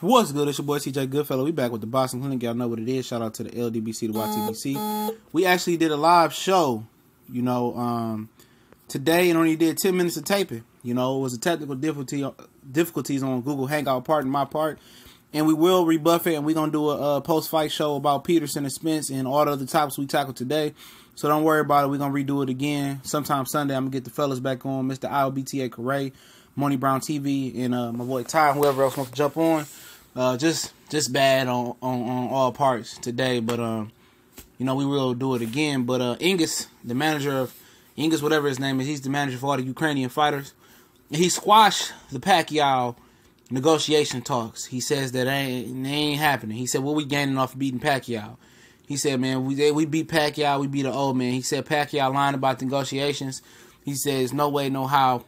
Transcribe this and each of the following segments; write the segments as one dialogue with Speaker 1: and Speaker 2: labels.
Speaker 1: What's good? It's your boy TJ Goodfellow. We back with the Boston Clinic. Y'all know what it is. Shout out to the LDBC, the YTBC. We actually did a live show, today, and only did 10 minutes of taping. It was a technical difficulties on Google Hangout part and my part. And we will rebuff it, and we're going to do a post-fight show about Peterson and Spence and all the other topics we tackled today. So don't worry about it. We're going to redo it again. Sometime Sunday, I'm going to get the fellas back on. Mr. IOBTA Correa, Money Brown TV, and my boy Ty, whoever else wants to jump on. Just bad on all parts today, but we will do it again. But Ingus, the manager of Ingus, whatever his name is, he's the manager for all the Ukrainian fighters. And he squashed the Pacquiao negotiation talks. He says that they ain't happening. He said, "What we gaining off beating Pacquiao?" He said, "Man, we beat Pacquiao, we beat an old man." He said Pacquiao lying about the negotiations. He says, "No way, no how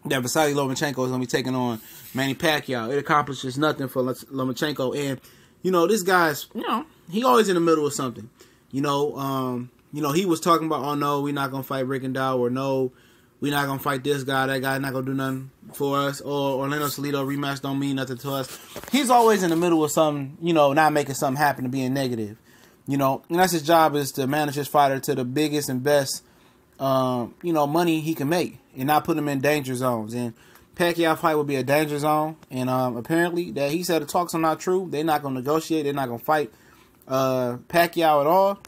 Speaker 1: that Vasyl Lomachenko is going to be taking on Manny Pacquiao." It accomplishes nothing for Lomachenko. And, this guy's, he always in the middle of something. He was talking about, oh, no, we're not going to fight Rigondeaux, or no, we're not going to fight this guy, that guy not going to do nothing for us, or Orlando Salido rematch don't mean nothing to us. He's always in the middle of something, not making something happen, to being negative. And that's his job, is to manage his fighter to the biggest and best money he can make and not put him in danger zones. And Pacquiao fight would be a danger zone. And apparently, that he said the talks are not true. They're not going to negotiate. They're not going to fight Pacquiao at all.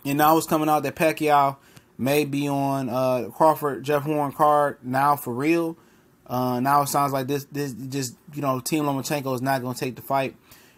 Speaker 1: And now it's coming out that Pacquiao may be on Crawford Jeff Horn card now for real. Now it sounds like this just Team Lomachenko is not going to take the fight.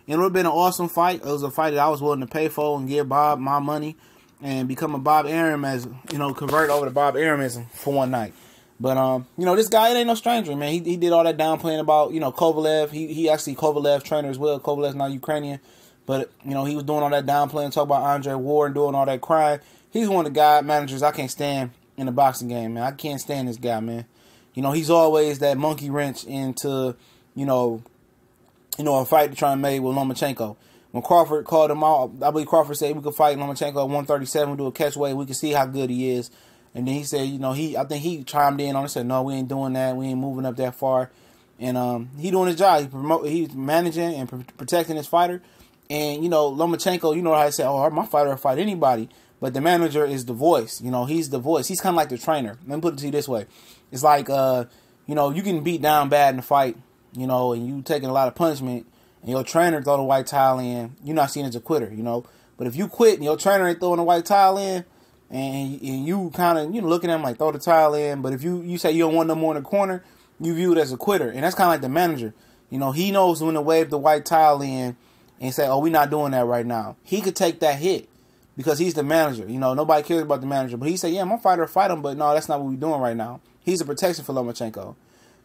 Speaker 1: And it would have been an awesome fight. It was a fight that I was willing to pay for and give Bob my money and become a Bob Arum, as convert over to Bob Arumism for one night. But this guy, it ain't no stranger, man. He did all that downplaying about Kovalev. He actually Kovalev trainer as well. Kovalev's not Ukrainian, but he was doing all that downplaying, talking about Andre Ward and doing all that crying. He's one of the guy managers I can't stand in the boxing game, man. I can't stand this guy, man. He's always that monkey wrench into a fight to try and make with Lomachenko. When Crawford called him out, I believe Crawford said we could fight Lomachenko at 137, do a catchweight, we can see how good he is. And then he said, I think he chimed in on it and said, no, we ain't doing that. We ain't moving up that far. And he doing his job. He's managing and protecting his fighter. And, Lomachenko, how I say, oh, my fighter will fight anybody. But the manager is the voice. He's the voice. He's kind of like the trainer. Let me put it to you this way. It's like, you can beat down bad in the fight, and you taking a lot of punishment. And your trainer throw the white towel in, you're not seen as a quitter, But if you quit and your trainer ain't throwing the white towel in, and you kind of, looking at him like, throw the towel in. But if you say you don't want no more in the corner, you view it as a quitter. And that's kind of like the manager. He knows when to wave the white towel in and say, oh, we're not doing that right now. He could take that hit because he's the manager. Nobody cares about the manager. But he said, yeah, my fighter will fight him, but no, that's not what we're doing right now. He's a protection for Lomachenko.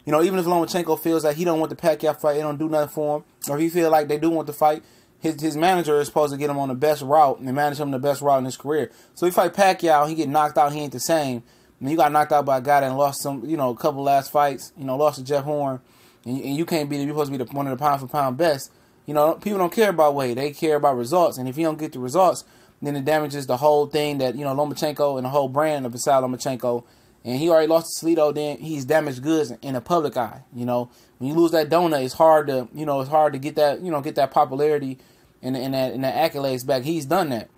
Speaker 1: Even if Lomachenko feels like he don't want the Pacquiao fight, it don't do nothing for him, or if he feel like they do want the fight, his manager is supposed to get him on the best route and manage him the best route in his career. So if he fight Pacquiao, he get knocked out, he ain't the same. You got knocked out by a guy that lost a couple last fights, lost to Jeff Horn, and you can't beat him. You're supposed to be one of the pound-for-pound best. People don't care about weight. They care about results. And if you don't get the results, then it damages the whole thing that, Lomachenko and the whole brand of Vasyl Lomachenko. And he already lost to Salido, then he's damaged goods in the public eye. When you lose that donut, it's hard to get that, get that popularity and that accolades back. He's done that.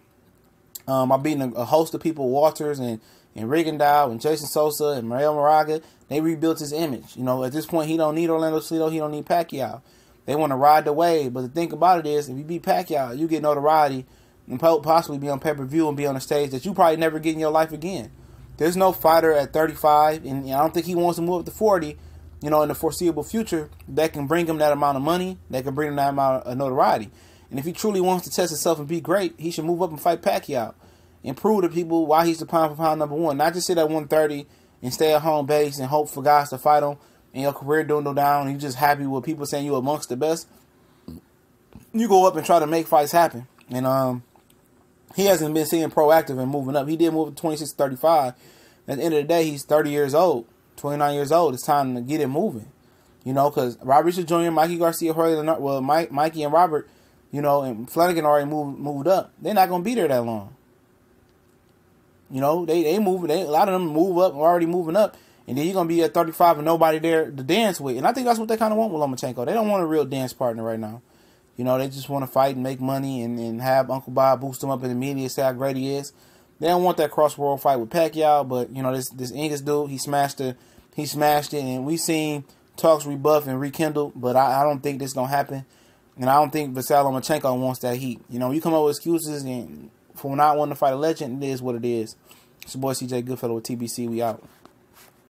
Speaker 1: I've beaten a host of people, Walters and Rigondeaux and Jason Sosa and Mariel Moraga. They rebuilt his image. At this point, he don't need Orlando Salido. He don't need Pacquiao. They want to ride the wave. But the thing about it is, if you beat Pacquiao, you get notoriety and possibly be on pay-per-view and be on a stage that you probably never get in your life again. There's no fighter at 35, and I don't think he wants to move up to 40, in the foreseeable future, that can bring him that amount of money, that can bring him that amount of notoriety. And if he truly wants to test himself and be great, he should move up and fight Pacquiao and prove to people why he's the pound-for-pound number one. Not just sit at 130 and stay at home base and hope for guys to fight him and your career dwindle down and you're just happy with people saying you're amongst the best. You go up and try to make fights happen. And he hasn't been seen proactive and moving up. He did move to 26-35. At the end of the day, he's 30 years old, 29 years old. It's time to get it moving. Because Robert Richard Jr., Mikey Garcia, Mikey and Robert, and Flanagan already moved up. They're not going to be there that long. They move. A lot of them move up, already moving up. And then you're going to be at 35 and nobody there to dance with. And I think that's what they kind of want with Lomachenko. They don't want a real dance partner right now. You know, they just want to fight and make money and have Uncle Bob boost him up in the media, say how great he is. They don't want that cross-world fight with Pacquiao, but, you know, this English dude, he smashed it, and we seen talks rebuff and rekindle, but I don't think this is going to happen. And I don't think Vasyl Lomachenko wants that heat. You know, you come up with excuses and for not wanting to fight a legend, it is what it is. It's your boy CJ Goodfellow with TBC. We out.